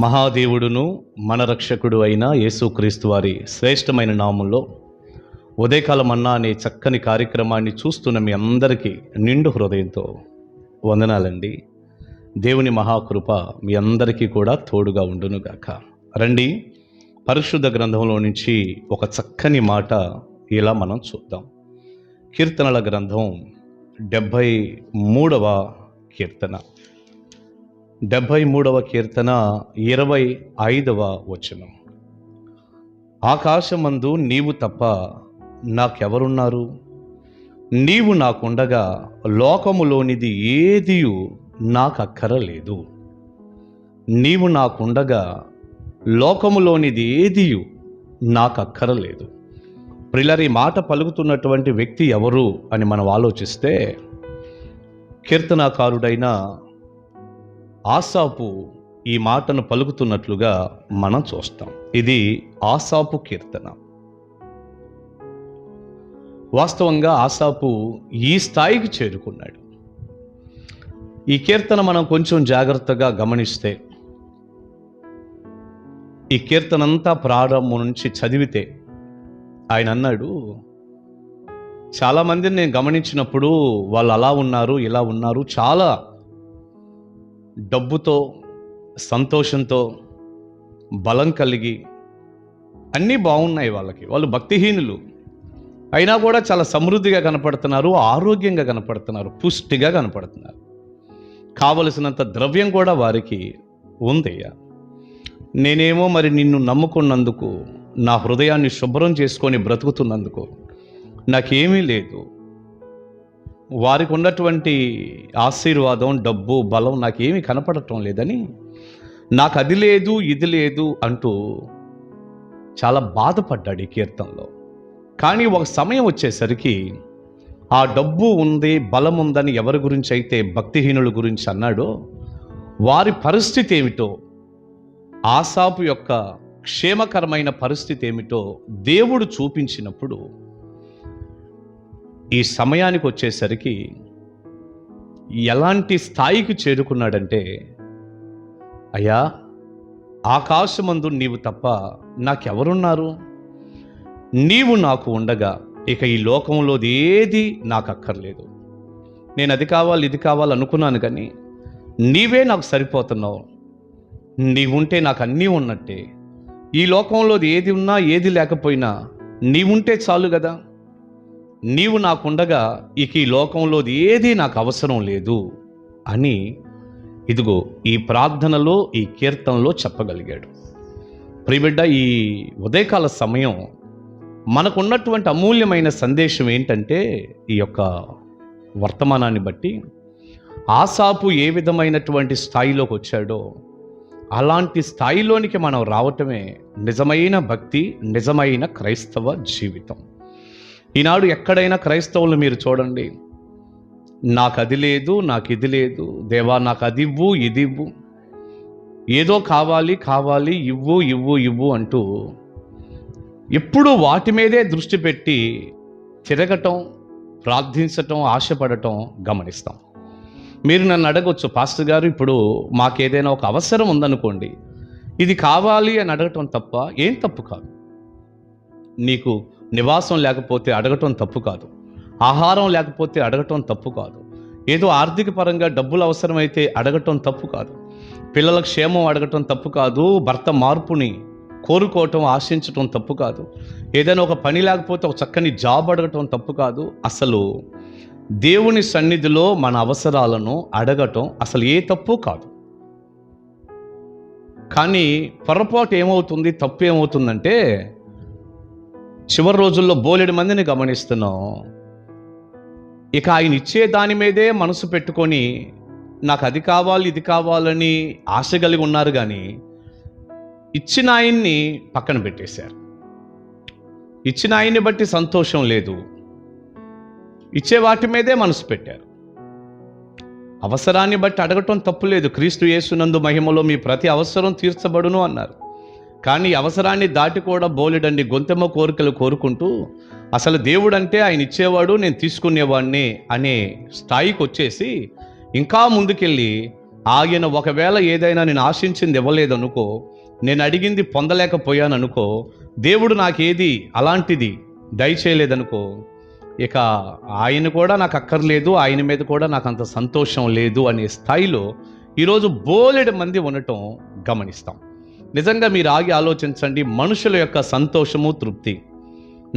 మహాదేవుడును మన రక్షకుడు అయిన యేసుక్రీస్తు వారి శ్రేష్టమైన నామంలో ఉదయకాలం మన్నా అనే చక్కని కార్యక్రమాన్ని చూస్తున్న మీ అందరికీ నిండు హృదయంతో వందనాలండి. దేవుని మహాకృప మీ అందరికీ కూడా తోడుగా ఉండునుగాక. రండి, పరిశుద్ధ గ్రంథంలో నుంచి ఒక చక్కని మాట ఇలా మనం చూద్దాం. కీర్తనల గ్రంథం 73వ కీర్తన 73వ కీర్తన 25వ వచనం. ఆకాశమందు నీవు తప్ప నాకెవరున్నారు? నీవు నాకుండగా లోకములోనిది ఏదియు నాకక్కరలేదు. నీవు నాకుండగా లోకములోనిది ఏదియు నాకక్కరలేదు. ప్రియులారా, ఈ మాట పలుకుతున్నటువంటి వ్యక్తి ఎవరు అని మనం ఆలోచిస్తే కీర్తనాకారుడైన ఆసాపు ఈ మాటను పలుకుతున్నట్లుగా మనం చూస్తాం. ఇది ఆసాపు కీర్తన. వాస్తవంగా ఆసాపు ఈ స్థాయికి చేరుకున్నాడు. ఈ కీర్తన మనం కొంచెం జాగ్రత్తగా గమనిస్తే, ఈ కీర్తన అంతా ప్రారంభం నుంచి చదివితే ఆయన అన్నాడు, చాలామందిని నేను గమనించినప్పుడు వాళ్ళు అలా ఉన్నారు, ఇలా ఉన్నారు, చాలా డబ్బుతో, సంతోషంతో, బలం కలిగి అన్నీ బాగున్నాయి వాళ్ళకి. వాళ్ళు భక్తిహీనులు అయినా కూడా చాలా సమృద్ధిగా కనపడుతున్నారు, ఆరోగ్యంగా కనపడుతున్నారు, పుష్టిగా కనపడుతున్నారు. కావలసినంత ద్రవ్యం కూడా వారికి ఉందయ్యా. నేనేమో మరి నిన్ను నమ్ముకున్నందుకు, నా హృదయాన్ని శుభ్రం చేసుకొని బ్రతుకుతున్నందుకు నాకేమీ లేదు. వారికి ఉన్నటువంటి ఆశీర్వాదం, డబ్బు, బలం నాకేమీ కనపడటం లేదని, నాకు అది లేదు, ఇది లేదు అంటూ చాలా బాధపడ్డాడు ఈ కీర్తనలో. కానీ ఒక సమయం వచ్చేసరికి ఆ డబ్బు ఉంది, బలం ఉందని ఎవరి గురించి అయితే భక్తిహీనుల గురించి అన్నాడో వారి పరిస్థితి ఏమిటో, ఆసాపు యొక్క క్షేమకరమైన పరిస్థితి ఏమిటో దేవుడు చూపించినప్పుడు, ఈ సమయానికి వచ్చేసరికి ఎలాంటి స్థాయికి చేరుకున్నాడంటే, అయ్యా, ఆకాశమందు నీవు తప్ప నాకెవరున్నారు? నీవు నాకు ఉండగా ఇక ఈ లోకంలో ఏది నాకు అక్కర్లేదు. నేను అది కావాలి, ఇది కావాలి అనుకున్నాను, కానీ నీవే నాకు సరిపోతున్నావు. నీవుంటే నాకు అన్నీ ఉన్నట్టే. ఈ లోకంలో ఏది ఉన్నా ఏది లేకపోయినా నీవుంటే చాలు కదా. నీవు నాకుండగా ఇక ఈ లోకంలో ఏది నాకు అవసరం లేదు అని ఇదిగో ఈ ప్రార్థనలో, ఈ కీర్తనలో చెప్పగలిగాడు. ప్రియబిడ్డ, ఈ ఉదయకాల సమయం మనకున్నటువంటి అమూల్యమైన సందేశం ఏంటంటే, ఈ యొక్క వర్తమానాన్ని బట్టి ఆసాపు ఏ విధమైనటువంటి స్థాయిలోకి వచ్చాడో అలాంటి స్థాయిలోనికి మనం రావటమే నిజమైన భక్తి, నిజమైన క్రైస్తవ జీవితం. ఈనాడు ఎక్కడైనా క్రైస్తవులు మీరు చూడండి, నాకు అది లేదు, నాకు ఇది లేదు, దేవా నాకు అది ఇవ్వు, ఇది ఇవ్వు, ఏదో కావాలి కావాలి, ఇవ్వు ఇవ్వు ఇవ్వు అంటూ ఎప్పుడూ వాటి మీదే దృష్టి పెట్టి తిరగటం, ప్రార్థించటం, ఆశపడటం గమనిస్తాం. మీరు నన్ను అడగొచ్చు, పాస్టర్ గారు, ఇప్పుడు మాకేదైనా ఒక అవసరం ఉందనుకోండి, ఇది కావాలి అని అడగటం తప్ప? ఏం తప్పు కాదు. నీకు నివాసం లేకపోతే అడగటం తప్పు కాదు, ఆహారం లేకపోతే అడగటం తప్పు కాదు, ఏదో ఆర్థిక పరంగా డబ్బులు అవసరమైతే అడగటం తప్పు కాదు, పిల్లల క్షేమం అడగటం తప్పు కాదు, భర్త మార్పుని కోరుకోవటం, ఆశించటం తప్పు కాదు, ఏదైనా ఒక పని లేకపోతే ఒక చక్కని జాబ్ అడగటం తప్పు కాదు. అసలు దేవుని సన్నిధిలో మన అవసరాలను అడగటం అసలు ఏ తప్పు కాదు. కానీ పొరపాటు ఏమవుతుంది, తప్పు ఏమవుతుందంటే, చివరి రోజుల్లో బోలెడు మందిని గమనిస్తున్నాం, ఇక ఆయన ఇచ్చే దాని మీదే మనసు పెట్టుకొని నాకు అది కావాలి, ఇది కావాలని ఆశ కలిగి ఉన్నారు, కానీ ఇచ్చిన ఆయన్ని పక్కన పెట్టేశారు. ఇచ్చిన ఆయన్ని బట్టి సంతోషం లేదు, ఇచ్చే వాటి మీదే మనసు పెట్టారు. అవసరాన్ని బట్టి అడగటం తప్పు లేదు. క్రీస్తు యేసునందు మహిమలో మీ ప్రతి అవసరం తీర్చబడును అన్నారు. కానీ అవసరాన్ని దాటి కూడా బోలెడండి గొంతెమ్మ కోరికలు కోరుకుంటూ అసలు దేవుడు అంటే ఆయన ఇచ్చేవాడు, నేను తీసుకునేవాడిని అనే స్థాయికి వచ్చేసి ఇంకా ముందుకెళ్ళి ఆయన ఒకవేళ ఏదైనా నేను ఆశించింది ఇవ్వలేదనుకో, నేను అడిగింది పొందలేకపోయాను అనుకో, దేవుడు నాకేది అలాంటిది దయచేయలేదనుకో, ఇక ఆయన కూడా నాకు అక్కర్లేదు, ఆయన మీద కూడా నాకు అంత సంతోషం లేదు అనే స్థాయిలో ఈరోజు బోలెడు మంది ఉండటం గమనిస్తాం. నిజంగా మీరు ఆగి ఆలోచించండి. మనుషుల యొక్క సంతోషము, తృప్తి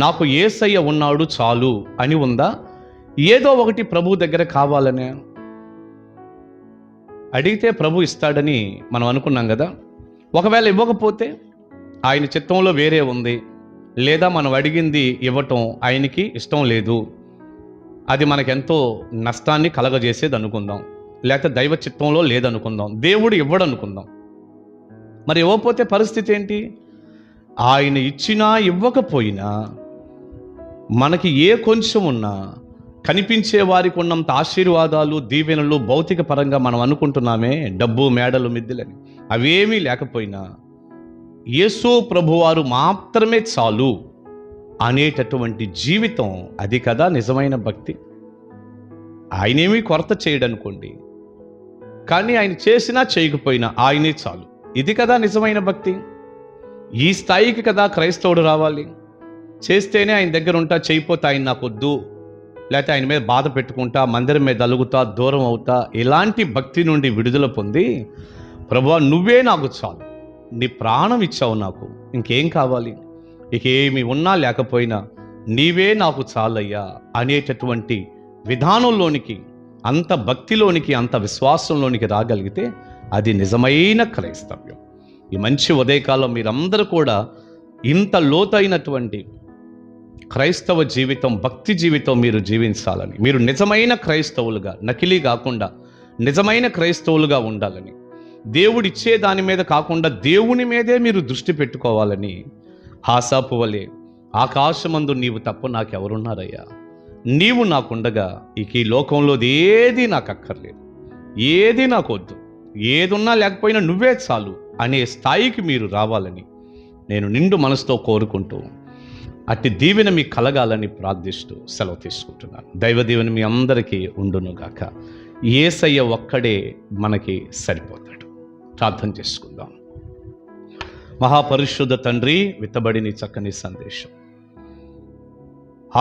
నాకు యేసయ్య ఉన్నాడు చాలు అని ఉందా? ఏదో ఒకటి ప్రభు దగ్గర కావాలనే అడిగితే ప్రభు ఇస్తాడని మనం అనుకున్నాం కదా. ఒకవేళ ఇవ్వకపోతే ఆయన చిత్తంలో వేరే ఉంది, లేదా మనం అడిగింది ఇవ్వటం ఆయనకి ఇష్టం లేదు, అది మనకెంతో నష్టాన్ని కలగజేసేది అనుకుందాం, లేకపోతే దైవ చిత్తంలో లేదనుకుందాం, దేవుడు ఇవ్వడనుకుందాం. మరి ఇవ్వకపోతే పరిస్థితి ఏంటి? ఆయన ఇచ్చినా ఇవ్వకపోయినా మనకి ఏ కొంచెం ఉన్నా, కనిపించే వారికి ఉన్నంత ఆశీర్వాదాలు, దీవెనలు భౌతిక పరంగా మనం అనుకుంటున్నామే, డబ్బు, మేడలు, మిద్దెలని, అవేమీ లేకపోయినా యేసు ప్రభువారు మాత్రమే చాలు అనేటటువంటి జీవితం, అది కదా నిజమైన భక్తి. ఆయనేమీ కొరత చేయడనుకోండి, కానీ ఆయన చేసినా చేయకపోయినా ఆయనే చాలు. ఇది కదా నిజమైన భక్తి. ఈ స్థాయికి కదా క్రైస్తవుడు రావాలి. చేస్తేనే ఆయన దగ్గర ఉంటా, చేయకపోతే ఆయన నాకు వద్దు, లేకపోతే ఆయన మీద బాధ పెట్టుకుంటా, మందిరం మీద అలుగుతా, దూరం అవుతా, ఇలాంటి భక్తి నుండి విడుదల పొంది, ప్రభువా నువ్వే నాకు చాలు, నీ ప్రాణం ఇచ్చావు నాకు, ఇంకేం కావాలి, ఇక ఏమి ఉన్నా లేకపోయినా నీవే నాకు చాలయ్యా అనేటటువంటి విధానంలోనికి, అంత భక్తిలోనికి, అంత విశ్వాసంలోనికి రాగలిగితే అది నిజమైన క్రైస్తవ్యం. ఈ మంచి ఉదయకాలం మీరందరూ కూడా ఇంత లోతైనటువంటి క్రైస్తవ జీవితం, భక్తి జీవితం మీరు జీవించాలని, మీరు నిజమైన క్రైస్తవులుగా, నకిలీ కాకుండా నిజమైన క్రైస్తవులుగా ఉండాలని, దేవుడిచ్చే దాని మీద కాకుండా దేవుని మీదే మీరు దృష్టి పెట్టుకోవాలని, హాసాపు వలె ఆకాశమందు నీవు తప్ప నాకెవరున్నారయ్యా, నీవు నాకుండగా ఇక ఈ లోకంలో ఏది నాకు అక్కర్లేదు, ఏది నాకు వద్దు, ఏదున్నా లేకపోయినా నువ్వే చాలు అనే స్థాయికి మీరు రావాలని నేను నిండు మనసుతో కోరుకుంటూ, అట్టి దీవెన మీకు కలగాలని ప్రార్థిస్తూ సెలవు తీసుకుంటున్నాను. దైవ దీవెన మీ అందరికీ ఉండునుగాక. యేసయ్య ఒక్కడే మనకి సరిపోతాడు. ప్రార్థన చేసుకుందాం. మహాపరిశుద్ధ తండ్రి, విత్తబడిని చక్కని సందేశం.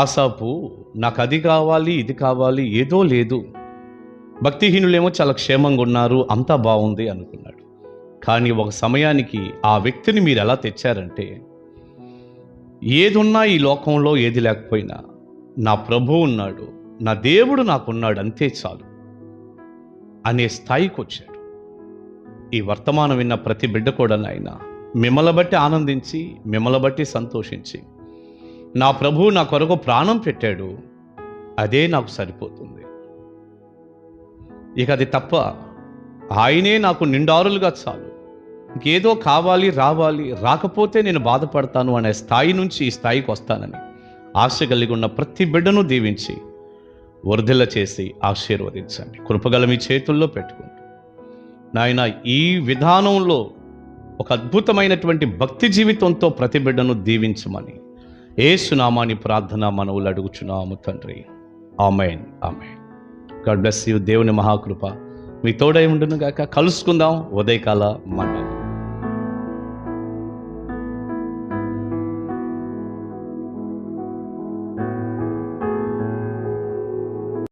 ఆసాపు నాకు అది కావాలి, ఇది కావాలి, ఏదో లేదు. భక్తిహీనులేమో చాలా క్షేమంగా ఉన్నారు, అంతా బాగుంది అనుకున్నాడు. కానీ ఒక సమయానికి ఆ వ్యక్తిని మీరు ఎలా తెచ్చారంటే, ఏదున్నా ఈ లోకంలో ఏది లేకపోయినా నా ప్రభువు ఉన్నాడు, నా దేవుడు నాకున్నాడు, అంతే చాలు అనే స్థాయికి వచ్చాడు. ఈ వర్తమానం విన్న ప్రతి బిడ్డ కూడా నాయన మిమ్మల్ని బట్టి ఆనందించి, మిమ్మల్ని బట్టి సంతోషించి, నా ప్రభువు నా కొరకు ప్రాణం పెట్టాడు, అదే నాకు సరిపోతుంది, ఇక అది తప్ప ఆయనే నాకు నిండారులుగా చాలు, ఇంకేదో కావాలి, రావాలి, రాకపోతే నేను బాధపడతాను అనే స్థాయి నుంచి ఈ స్థాయికి వస్తానని ఆశ కలిగి ఉన్న ప్రతి బిడ్డను దీవించి వర్ధిల్ల చేసి ఆశీర్వదించండి. కృపగల మీ చేతుల్లో పెట్టుకుంటూ నాయన ఈ విధానంలో ఒక అద్భుతమైనటువంటి భక్తి జీవితంతో ప్రతి బిడ్డను దీవించమని యేసు నామాని ప్రార్థన మనవులు అడుగుచున్నాము తండ్రి. ఆమేన్, ఆమేన్. God bless you. దేవుని మహాకృప మీ తోడై ఉండును గాక. కలుసుకుందాం ఉదయకాల మండలం.